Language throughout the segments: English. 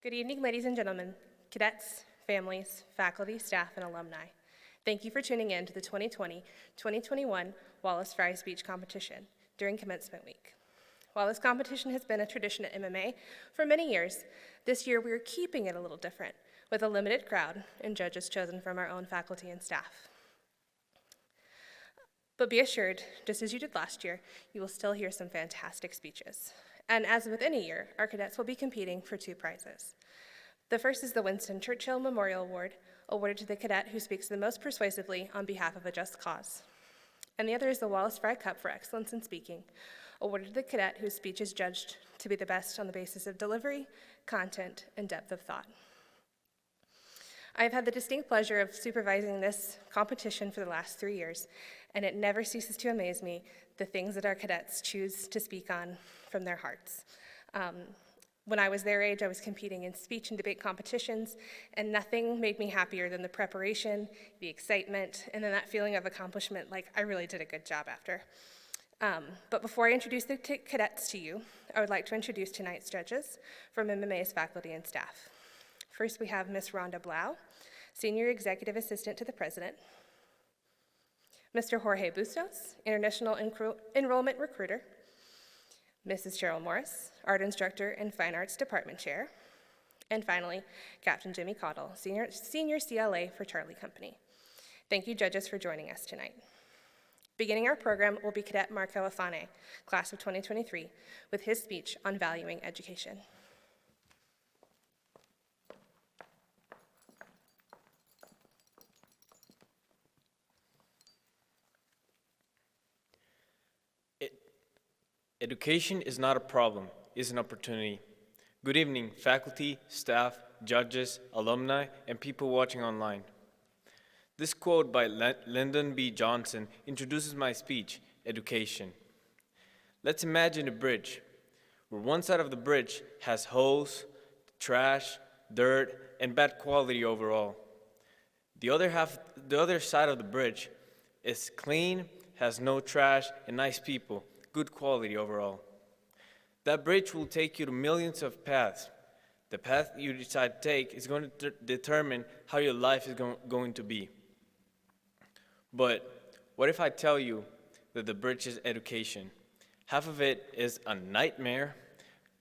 Good evening, ladies and gentlemen, cadets, families, faculty, staff, and alumni. Thank you for tuning in to the 2020-2021 Wallace Fry Speech Competition during Commencement Week. While this competition has been a tradition at MMA for many years, this year we are keeping it a little different with a limited crowd and judges chosen from our own faculty and staff. But be assured, just as you did last year, you will still hear some fantastic speeches. And as with any year, our cadets will be competing for 2 prizes. The first is the Winston Churchill Memorial Award, awarded to the cadet who speaks the most persuasively on behalf of a just cause. And the other is the Wallace Fry Cup for Excellence in Speaking, awarded to the cadet whose speech is judged to be the best on the basis of delivery, content, and depth of thought. I have had the distinct pleasure of supervising this competition for the last 3 years, and it never ceases to amaze me the things that our cadets choose to speak on from their hearts. When I was their age, I was competing in speech and debate competitions, and nothing made me happier than the preparation, the excitement, and then that feeling of accomplishment, like I really did a good job after. But before I introduce the cadets to you, I would like to introduce tonight's judges from MMA's faculty and staff. First, we have Ms. Rhonda Blau, Senior Executive Assistant to the President, Mr. Jorge Bustos, International Enrollment Recruiter, Mrs. Cheryl Morris, Art Instructor and Fine Arts Department Chair, and finally, Captain Jimmy Cottle, Senior CLA for Charlie Company. Thank you, judges, for joining us tonight. Beginning our program will be Cadet Marco Afane, class of 2023, with his speech on valuing education. Education is not a problem, it's an opportunity. Good evening, faculty, staff, judges, alumni, and people watching online. This quote by Lyndon B. Johnson introduces my speech, education. Let's imagine a bridge, where one side of the bridge has holes, trash, dirt, and bad quality overall. The other side of the bridge is clean, has no trash, and nice people. Good quality overall. That bridge will take you to millions of paths. The path you decide to take is going to determine how your life is going to be. But what if I tell you that the bridge is education? Half of it is a nightmare.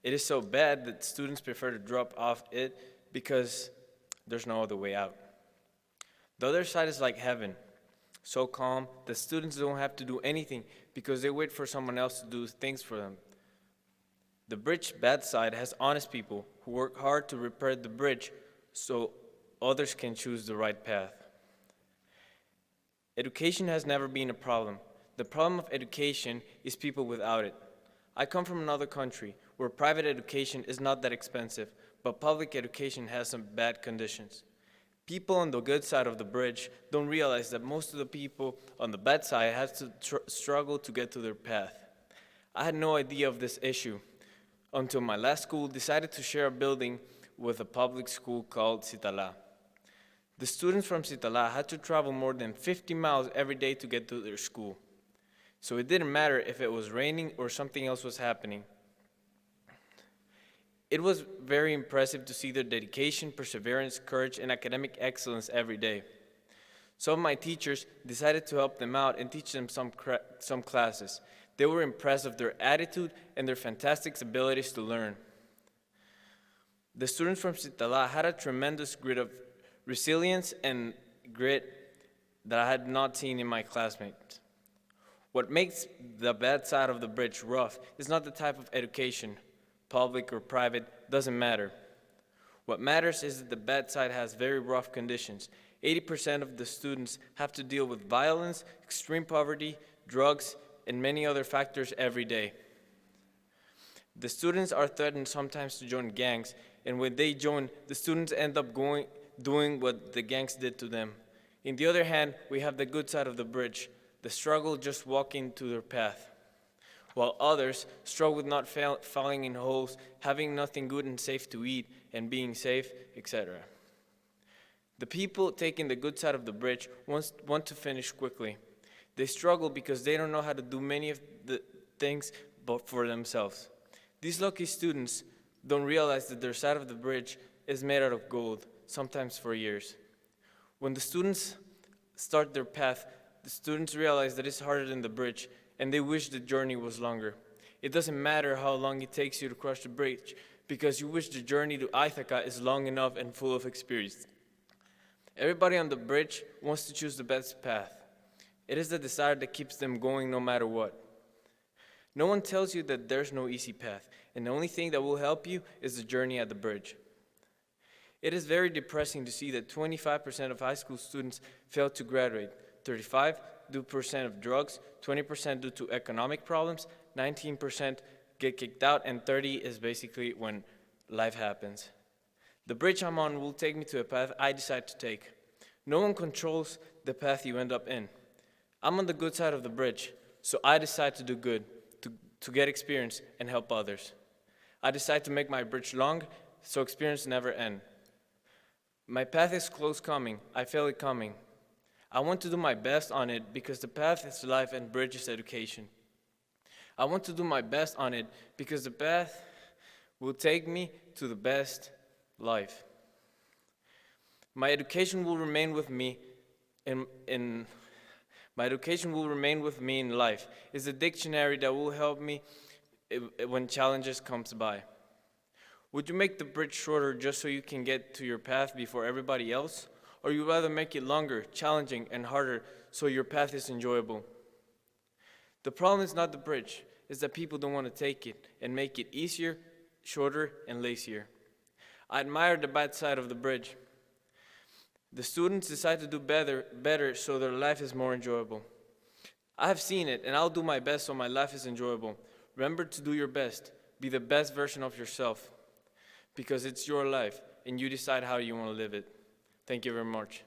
It is so bad that students prefer to drop off it because there's no other way out. The other side is like heaven, so calm that students don't have to do anything because they wait for someone else to do things for them. The bridge bad side has honest people who work hard to repair the bridge so others can choose the right path. Education has never been a problem. The problem of education is people without it. I come from another country where private education is not that expensive, but public education has some bad conditions. People on the good side of the bridge don't realize that most of the people on the bad side have to struggle to get to their path. I had no idea of this issue until my last school decided to share a building with a public school called Citala. The students from Citala had to travel more than 50 miles every day to get to their school. So it didn't matter if it was raining or something else was happening. It was very impressive to see their dedication, perseverance, courage, and academic excellence every day. Some of my teachers decided to help them out and teach them some classes. They were impressed with their attitude and their fantastic abilities to learn. The students from Citala had a tremendous grit of resilience and grit that I had not seen in my classmates. What makes the bad side of the bridge rough is not the type of education, public or private, doesn't matter. What matters is that the bad side has very rough conditions. 80% of the students have to deal with violence, extreme poverty, drugs, and many other factors every day. The students are threatened sometimes to join gangs, and when they join, the students end up doing what the gangs did to them. On the other hand, we have the good side of the bridge, the struggle just walking to their path, while others struggle with not falling in holes, having nothing good and safe to eat, and being safe, etc. The people taking the good side of the bridge want to finish quickly. They struggle because they don't know how to do many of the things but for themselves. These lucky students don't realize that their side of the bridge is made out of gold, sometimes for years. When the students start their path, the students realize that it's harder than the bridge, and they wish the journey was longer. It doesn't matter how long it takes you to cross the bridge, because you wish the journey to Ithaca is long enough and full of experience. Everybody on the bridge wants to choose the best path. It is the desire that keeps them going no matter what. No one tells you that there's no easy path, and the only thing that will help you is the journey at the bridge. It is very depressing to see that 25% of high school students fail to graduate, 35% due to drugs, 20% due to economic problems, 19% get kicked out, and 30% is basically when life happens. The bridge I'm on will take me to a path I decide to take. No one controls the path you end up in. I'm on the good side of the bridge, so I decide to do good, to get experience and help others. I decide to make my bridge long, so experience never ends. My path is close coming. I feel it coming. I want to do my best on it because the path is life and bridge is education. I want to do my best on it because the path will take me to the best life. My education will remain with me in life. It's a dictionary that will help me when challenges comes by. Would you make the bridge shorter just so you can get to your path before everybody else? Or you rather make it longer, challenging, and harder so your path is enjoyable? The problem is not the bridge, it's that people don't want to take it and make it easier, shorter, and lazier. I admire the bad side of the bridge. The students decide to do better so their life is more enjoyable. I have seen it, and I'll do my best so my life is enjoyable. Remember to do your best. Be the best version of yourself. Because it's your life, and you decide how you want to live it. Thank you very much.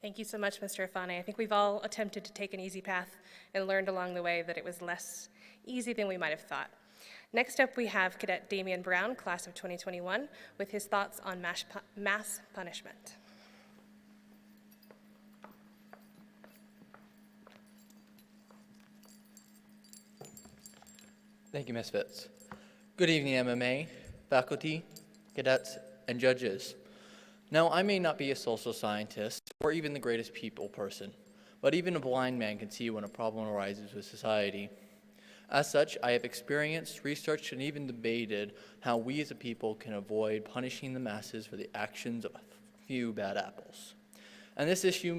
Thank you so much, Mr. Afane. I think we've all attempted to take an easy path and learned along the way that it was less easy than we might have thought. Next up, we have Cadet Damien Brown, class of 2021, with his thoughts on mass punishment. Thank you, Ms. Fitz. Good evening, MMA, faculty, cadets, and judges. Now, I may not be a social scientist or even the greatest people person, but even a blind man can see when a problem arises with society. As such, I have experienced, researched, and even debated how we as a people can avoid punishing the masses for the actions of a few bad apples. And this issue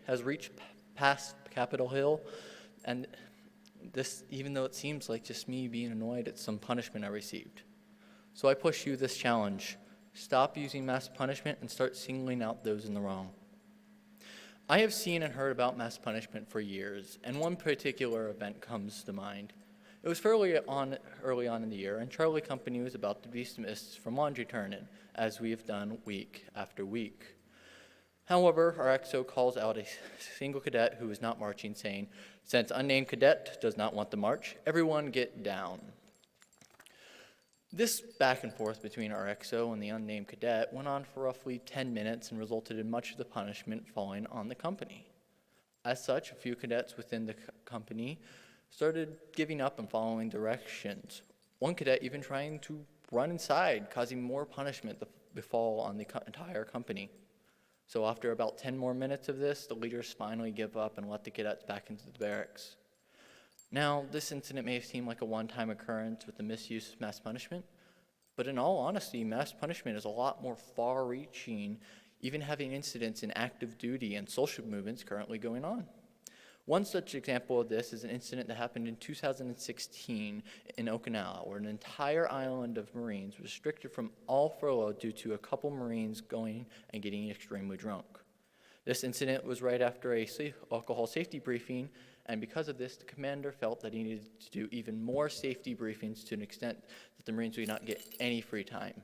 has reached past Capitol Hill, and this, even though it seems like just me being annoyed at some punishment I received. So I push you this challenge. Stop using mass punishment and start singling out those in the wrong. I have seen and heard about mass punishment for years, and one particular event comes to mind. It was early on in the year, and Charlie Company was about to be dismissed from laundry turn-in, as we have done week after week. However, our XO calls out a single cadet who is not marching, saying, "Since unnamed cadet does not want to march, everyone get down." This back and forth between our XO and the unnamed cadet went on for roughly 10 minutes and resulted in much of the punishment falling on the company. As such, a few cadets within the company started giving up and following directions. One cadet even trying to run inside, causing more punishment to befall on the entire company. So after about 10 more minutes of this, the leaders finally give up and let the cadets back into the barracks. Now, this incident may seem like a one-time occurrence with the misuse of mass punishment, but in all honesty, mass punishment is a lot more far-reaching, even having incidents in active duty and social movements currently going on. One such example of this is an incident that happened in 2016 in Okinawa, where an entire island of Marines was restricted from all furlough due to a couple Marines going and getting extremely drunk. This incident was right after a alcohol safety briefing, and because of this, the commander felt that he needed to do even more safety briefings to an extent that the Marines would not get any free time.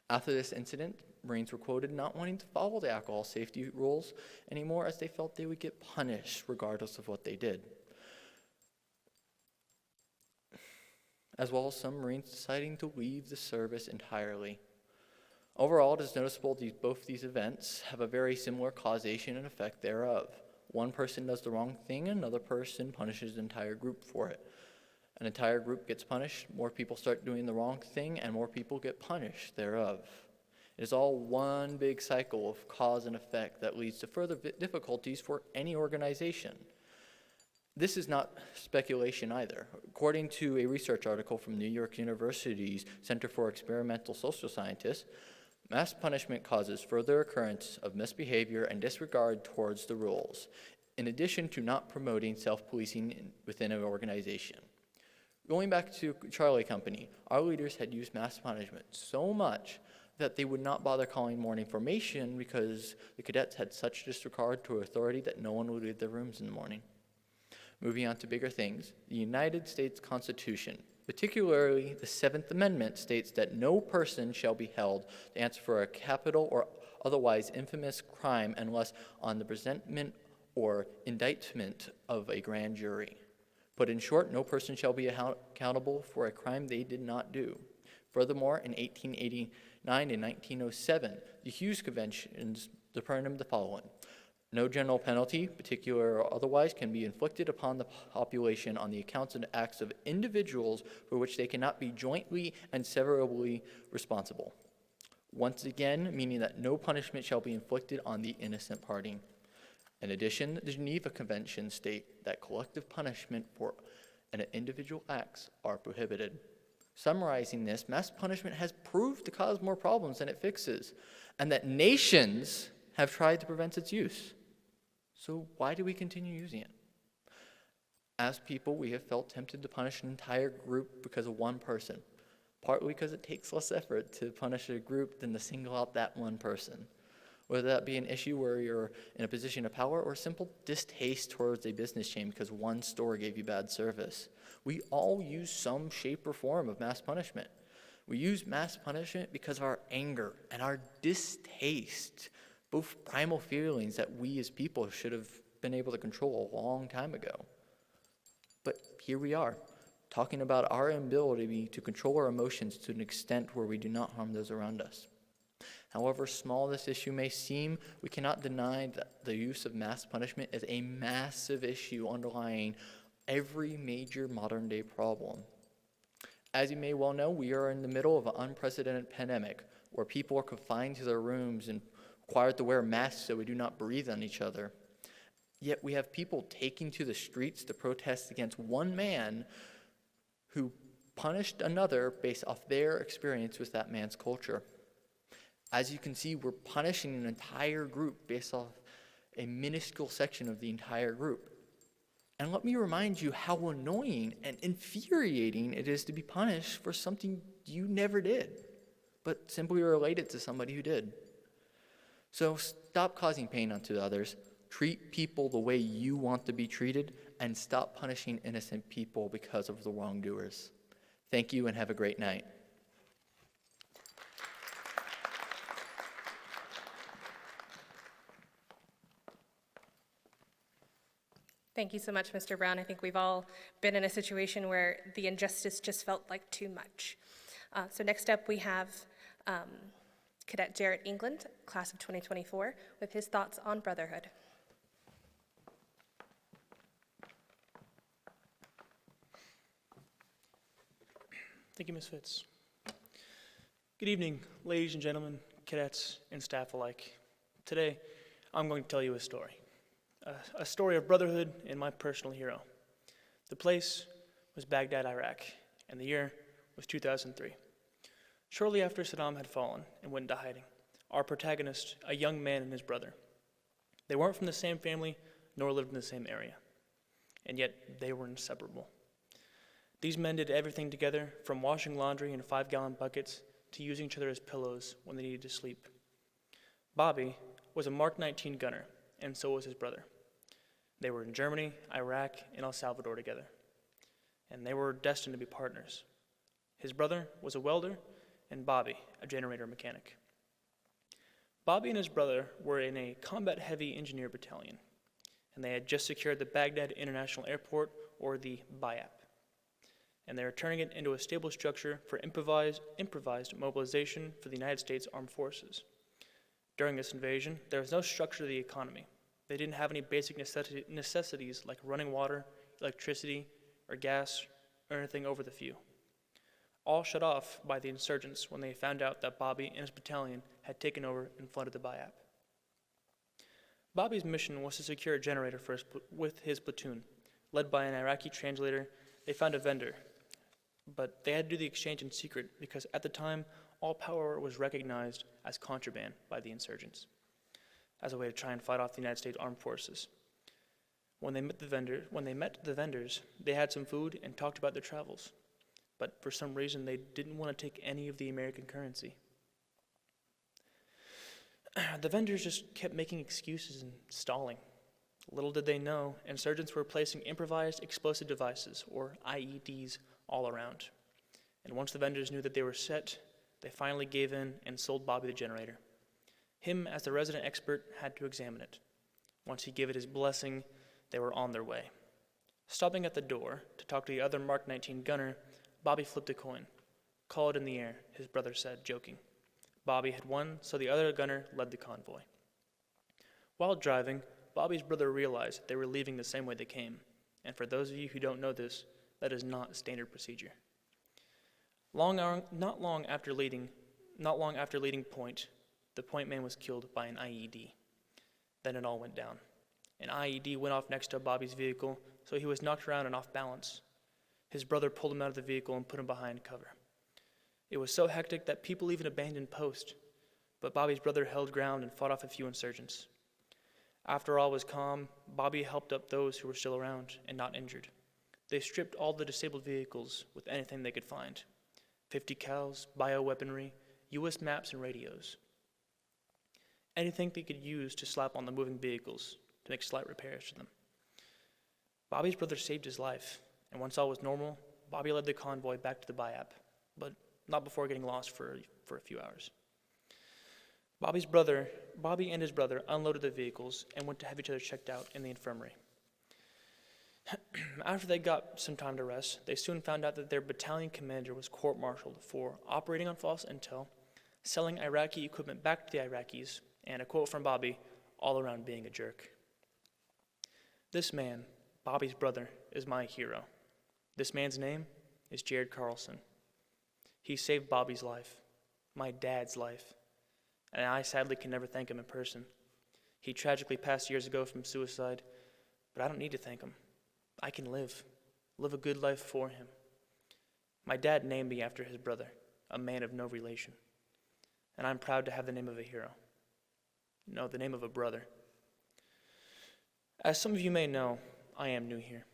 After this incident, Marines were quoted not wanting to follow the alcohol safety rules anymore, as they felt they would get punished regardless of what they did. As well as some Marines deciding to leave the service entirely. Overall, it is noticeable that both these events have a very similar causation and effect thereof. One person does the wrong thing, another person punishes the entire group for it. An entire group gets punished, more people start doing the wrong thing, and more people get punished thereof. It is all one big cycle of cause and effect that leads to further difficulties for any organization. This is not speculation either. According to a research article from New York University's Center for Experimental Social Scientists, mass punishment causes further occurrence of misbehavior and disregard towards the rules, in addition to not promoting self-policing within an organization. Going back to Charlie Company, our leaders had used mass punishment so much that they would not bother calling morning formation because the cadets had such disregard to authority that no one would leave their rooms in the morning. Moving on to bigger things, the United States Constitution, particularly the 7th Amendment, states that no person shall be held to answer for a capital or otherwise infamous crime unless on the presentment or indictment of a grand jury. Put in short, no person shall be accountable for a crime they did not do. Furthermore, in 1889 and 1907, the Hughes Conventions determined the following. No general penalty, particular or otherwise, can be inflicted upon the population on the accounts and acts of individuals for which they cannot be jointly and severally responsible. Once again, meaning that no punishment shall be inflicted on the innocent party. In addition, the Geneva Conventions state that collective punishment for an individual acts are prohibited. Summarizing this, mass punishment has proved to cause more problems than it fixes, and that nations have tried to prevent its use. So why do we continue using it? As people, we have felt tempted to punish an entire group because of one person, partly because it takes less effort to punish a group than to single out that one person. Whether that be an issue where you're in a position of power or simple distaste towards a business chain because one store gave you bad service. We all use some shape or form of mass punishment. We use mass punishment because of our anger and our distaste, both primal feelings that we as people should have been able to control a long time ago. But here we are, talking about our inability to control our emotions to an extent where we do not harm those around us. However small this issue may seem, we cannot deny that the use of mass punishment is a massive issue underlying every major modern-day problem. As you may well know, we are in the middle of an unprecedented pandemic where people are confined to their rooms and required to wear masks so we do not breathe on each other. Yet we have people taking to the streets to protest against one man who punished another based off their experience with that man's culture. As you can see, we're punishing an entire group based off a minuscule section of the entire group. And let me remind you how annoying and infuriating it is to be punished for something you never did, but simply related to somebody who did. So stop causing pain unto others, treat people the way you want to be treated, and stop punishing innocent people because of the wrongdoers. Thank you and have a great night. Thank you so much, Mr. Brown. I think we've all been in a situation where the injustice just felt like too much. So next up we have Cadet Jarrett England, class of 2024, with his thoughts on Brotherhood. Thank you, Ms. Fitz. Good evening, ladies and gentlemen, cadets, and staff alike. Today, I'm going to tell you a story of brotherhood and my personal hero. The place was Baghdad, Iraq, and the year was 2003. Shortly after Saddam had fallen and went into hiding, our protagonist, a young man and his brother. They weren't from the same family, nor lived in the same area, and yet they were inseparable. These men did everything together, from washing laundry in 5-gallon buckets to using each other as pillows when they needed to sleep. Bobby was a Mark 19 gunner, and so was his brother. They were in Germany, Iraq, and El Salvador together, and they were destined to be partners. His brother was a welder, and Bobby, a generator mechanic. Bobby and his brother were in a combat-heavy engineer battalion, and they had just secured the Baghdad International Airport, or the BIAP, and they were turning it into a stable structure for improvised mobilization for the United States Armed Forces. During this invasion, there was no structure to the economy, They didn't have any basic necessities like running water, electricity, or gas, or anything over the few. All shut off by the insurgents when they found out that Bobby and his battalion had taken over and flooded the Bayap. Bobby's mission was to secure a generator with his platoon. Led by an Iraqi translator, they found a vendor, but they had to do the exchange in secret because at the time, all power was recognized as contraband by the insurgents as a way to try and fight off the United States Armed Forces. When they met the vendors, they had some food and talked about their travels, but for some reason, they didn't want to take any of the American currency. The vendors just kept making excuses and stalling. Little did they know, insurgents were placing improvised explosive devices, or IEDs, all around. And once the vendors knew that they were set, they finally gave in and sold Bobby the generator. Him, as the resident expert, had to examine it. Once he gave it his blessing, they were on their way. Stopping at the door to talk to the other Mark 19 gunner, Bobby flipped a coin. Call it in the air, his brother said, joking. Bobby had won, so the other gunner led the convoy. While driving, Bobby's brother realized they were leaving the same way they came, and for those of you who don't know this, that is not standard procedure. Not long after leading point, the point man was killed by an IED. Then it all went down. An IED went off next to Bobby's vehicle, so he was knocked around and off balance. His brother pulled him out of the vehicle and put him behind cover. It was so hectic that people even abandoned post, but Bobby's brother held ground and fought off a few insurgents. After all was calm, Bobby helped up those who were still around and not injured. They stripped all the disabled vehicles with anything they could find: 50 cals, bioweaponry, U.S. maps, and radios. Anything they could use to slap on the moving vehicles to make slight repairs to them. Bobby's brother saved his life, and once all was normal, Bobby led the convoy back to the Bayap, but not before getting lost for a few hours. Bobby and his brother unloaded the vehicles and went to have each other checked out in the infirmary. After they got some time to rest, they soon found out that their battalion commander was court-martialed for operating on false intel, selling Iraqi equipment back to the Iraqis, and a quote from Bobby, all around being a jerk. This man, Bobby's brother, is my hero. This man's name is Jared Carlson. He saved Bobby's life, my dad's life, and I sadly can never thank him in person. He tragically passed years ago from suicide, but I don't need to thank him. I can live a good life for him. My dad named me after his brother, a man of no relation, and I'm proud to have the name of a hero. No, the name of a brother. As some of you may know, I am new here.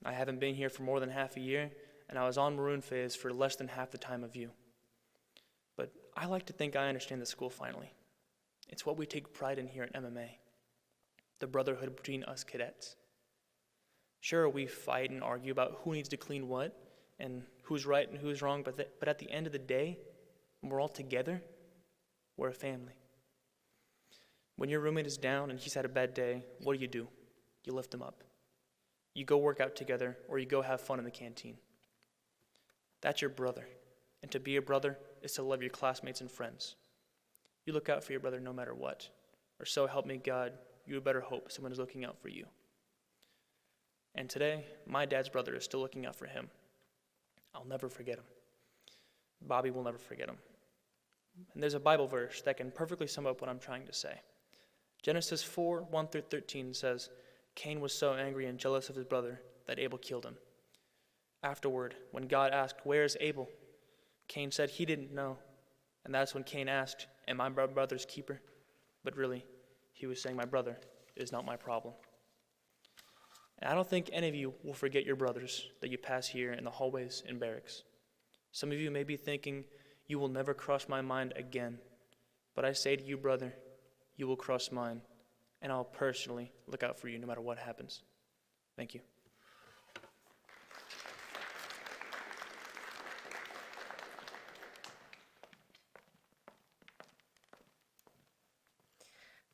I haven't been here for more than half a year, and I was on Maroon phase for less than half the time of you. But I like to think I understand the school finally. It's what we take pride in here at MMA, the brotherhood between us cadets. Sure, we fight and argue about who needs to clean what and who's right and who's wrong, but at the end of the day, when we're all together, we're a family. When your roommate is down and he's had a bad day, what do? You lift him up. You go work out together, or you go have fun in the canteen. That's your brother, and to be a brother is to love your classmates and friends. You look out for your brother no matter what, or so help me God, you had better hope someone is looking out for you. And today, my dad's brother is still looking out for him. I'll never forget him. Bobby will never forget him. And there's a Bible verse that can perfectly sum up what I'm trying to say. Genesis 4:1-13 says, Cain was so angry and jealous of his brother that Abel killed him. Afterward, when God asked, "Where is Abel?" Cain said he didn't know. And that's when Cain asked, "Am I my brother's keeper?" But really, he was saying, my brother is not my problem. And I don't think any of you will forget your brothers that you pass here in the hallways and barracks. Some of you may be thinking, you will never cross my mind again. But I say to you, brother, you will cross mine, and I'll personally look out for you no matter what happens. Thank you.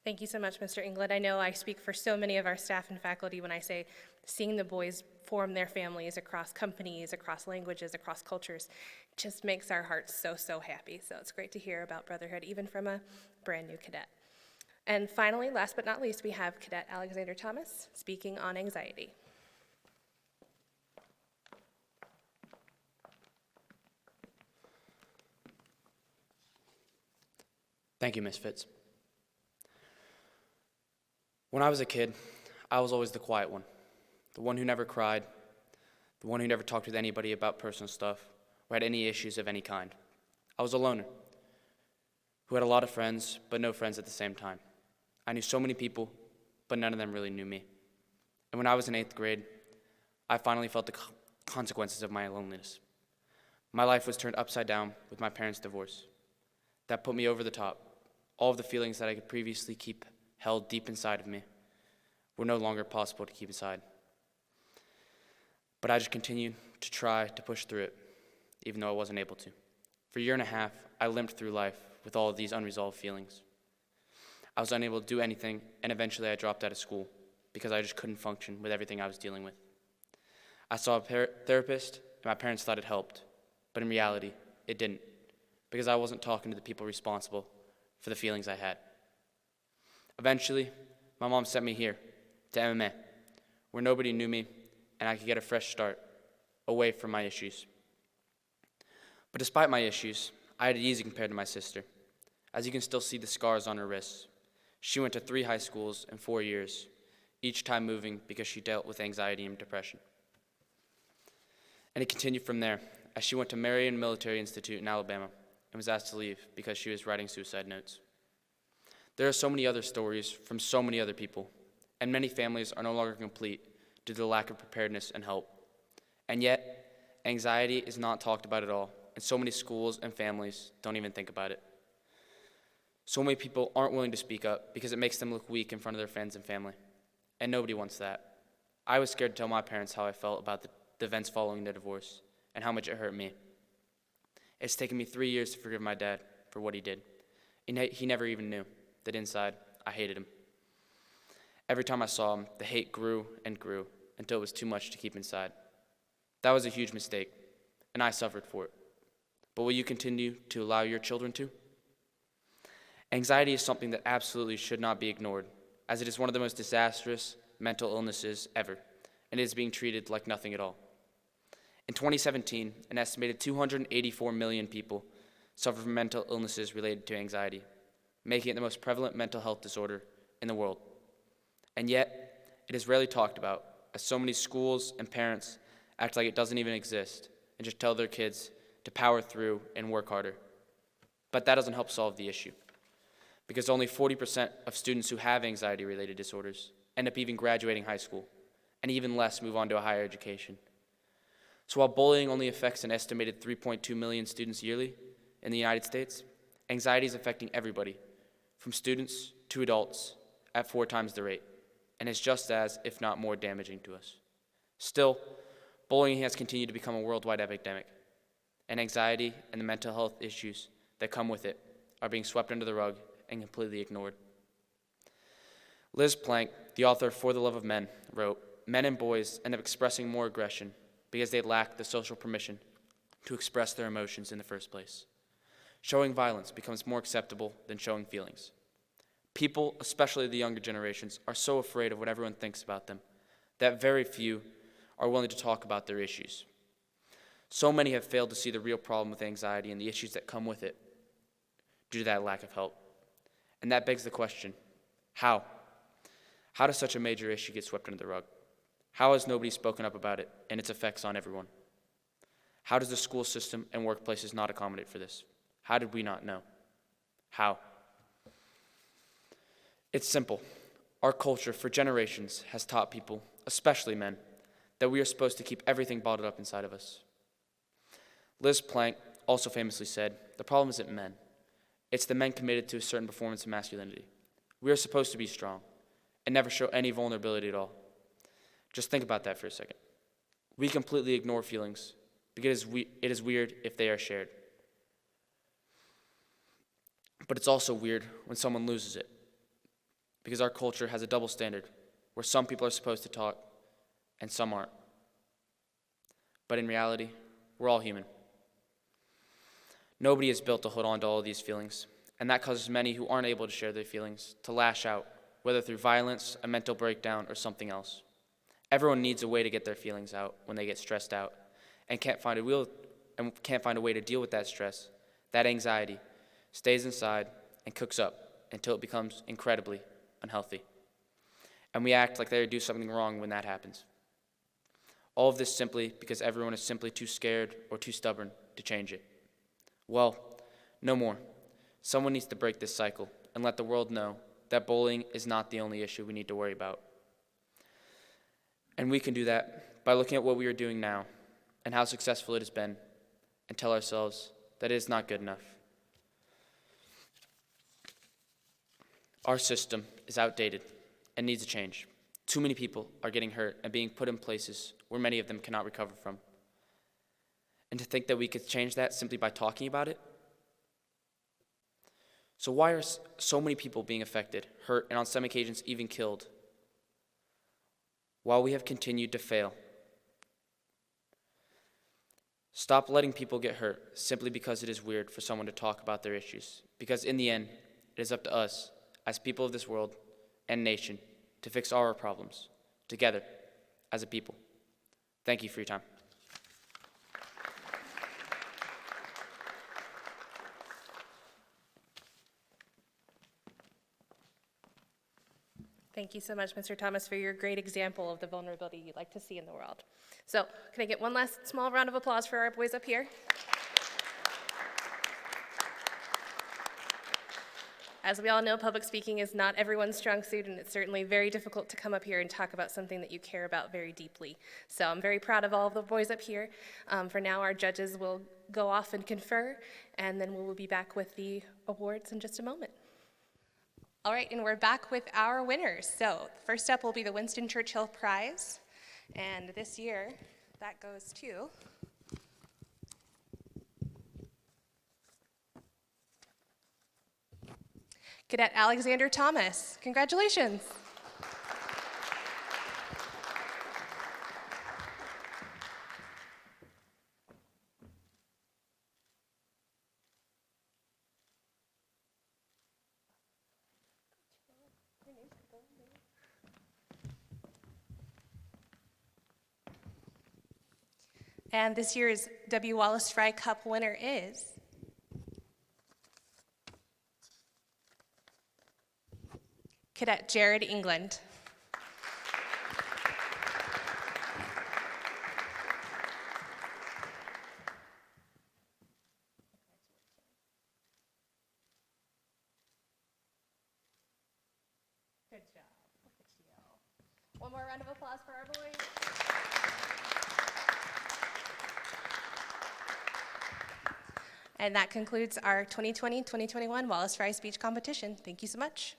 Thank you so much, Mr. England. I know I speak for so many of our staff and faculty when I say seeing the boys form their families across companies, across languages, across cultures, just makes our hearts so, so happy. So it's great to hear about Brotherhood, even from a brand new cadet. And finally, last but not least, we have Cadet Alexander Thomas speaking on anxiety. Thank you, Misfits. When I was a kid, I was always the quiet one, the one who never cried, the one who never talked with anybody about personal stuff or had any issues of any kind. I was a loner who had a lot of friends, but no friends at the same time. I knew so many people, but none of them really knew me. And when I was in 8th grade, I finally felt the consequences of my loneliness. My life was turned upside down with my parents' divorce. That put me over the top. All of the feelings that I could previously keep held deep inside of me were no longer possible to keep inside. But I just continued to try to push through it, even though I wasn't able to. For a year and a half, I limped through life with all of these unresolved feelings. I was unable to do anything, and eventually I dropped out of school because I just couldn't function with everything I was dealing with. I saw a therapist, and my parents thought it helped, but in reality, it didn't, because I wasn't talking to the people responsible for the feelings I had. Eventually, my mom sent me here to MMA, where nobody knew me and I could get a fresh start away from my issues. But despite my issues, I had it easy compared to my sister. As you can still see the scars on her wrists. She went to 3 high schools in 4 years, each time moving because she dealt with anxiety and depression. And it continued from there, as she went to Marion Military Institute in Alabama and was asked to leave because she was writing suicide notes. There are so many other stories from so many other people, and many families are no longer complete due to the lack of preparedness and help. And yet, anxiety is not talked about at all, and so many schools and families don't even think about it. So many people aren't willing to speak up because it makes them look weak in front of their friends and family, and nobody wants that. I was scared to tell my parents how I felt about the events following their divorce and how much it hurt me. It's taken me 3 years to forgive my dad for what he did. He never even knew that inside I hated him. Every time I saw him, the hate grew and grew until it was too much to keep inside. That was a huge mistake, and I suffered for it. But will you continue to allow your children to? Anxiety is something that absolutely should not be ignored, as it is one of the most disastrous mental illnesses ever, and it is being treated like nothing at all. In 2017, an estimated 284 million people suffer from mental illnesses related to anxiety, making it the most prevalent mental health disorder in the world. And yet, it is rarely talked about, as so many schools and parents act like it doesn't even exist and just tell their kids to power through and work harder. But that doesn't help solve the issue, because only 40% of students who have anxiety-related disorders end up even graduating high school, and even less move on to a higher education. So while bullying only affects an estimated 3.2 million students yearly in the United States, anxiety is affecting everybody, from students to adults, at 4 times the rate, and is just as, if not more, damaging to us. Still, bullying has continued to become a worldwide epidemic, and anxiety and the mental health issues that come with it are being swept under the rug and completely ignored. Liz Plank, the author of For the Love of Men, wrote, "Men and boys end up expressing more aggression because they lack the social permission to express their emotions in the first place. Showing violence becomes more acceptable than showing feelings. People, especially the younger generations, are so afraid of what everyone thinks about them that very few are willing to talk about their issues. So many have failed to see the real problem with anxiety and the issues that come with it due to that lack of help. And that begs the question, how? How does such a major issue get swept under the rug? How has nobody spoken up about it and its effects on everyone? How does the school system and workplaces not accommodate for this? How did we not know? How? It's simple. Our culture for generations has taught people, especially men, that we are supposed to keep everything bottled up inside of us. Liz Plank also famously said, "The problem isn't men. It's the men committed to a certain performance of masculinity. We are supposed to be strong and never show any vulnerability at all." Just think about that for a second. We completely ignore feelings because it is weird if they are shared. But it's also weird when someone loses it, because our culture has a double standard where some people are supposed to talk and some aren't. But in reality, we're all human. Nobody is built to hold on to all of these feelings, and that causes many who aren't able to share their feelings to lash out, whether through violence, a mental breakdown, or something else. Everyone needs a way to get their feelings out when they get stressed out and can't find a way to deal with that stress. That anxiety stays inside and cooks up until it becomes incredibly unhealthy. And we act like they do something wrong when that happens. All of this simply because everyone is simply too scared or too stubborn to change it. Well, no more. Someone needs to break this cycle and let the world know that bullying is not the only issue we need to worry about. And we can do that by looking at what we are doing now and how successful it has been, and tell ourselves that it is not good enough. Our system is outdated and needs a change. Too many people are getting hurt and being put in places where many of them cannot recover from. And to think that we could change that simply by talking about it? So why are so many people being affected, hurt, and on some occasions even killed, while we have continued to fail? Stop letting people get hurt simply because it is weird for someone to talk about their issues, because in the end, it is up to us, as people of this world and nation, to fix our problems, together, as a people. Thank you for your time. Thank you so much, Mr. Thomas, for your great example of the vulnerability you'd like to see in the world. So, can I get one last small round of applause for our boys up here? As we all know, public speaking is not everyone's strong suit, and it's certainly very difficult to come up here and talk about something that you care about very deeply. So I'm very proud of all of the boys up here. For now, our judges will go off and confer, and then we will be back with the awards in just a moment. All right, and we're back with our winners. So first up will be the Winston Churchill Prize, and this year that goes to Cadet Alexander Thomas. Congratulations. And this year's W. Wallace Fry Cup winner is Cadet Jared England. Good job. Look at you. One more round of applause for our boys. And that concludes our 2020-2021 Wallace Fry Speech Competition. Thank you so much.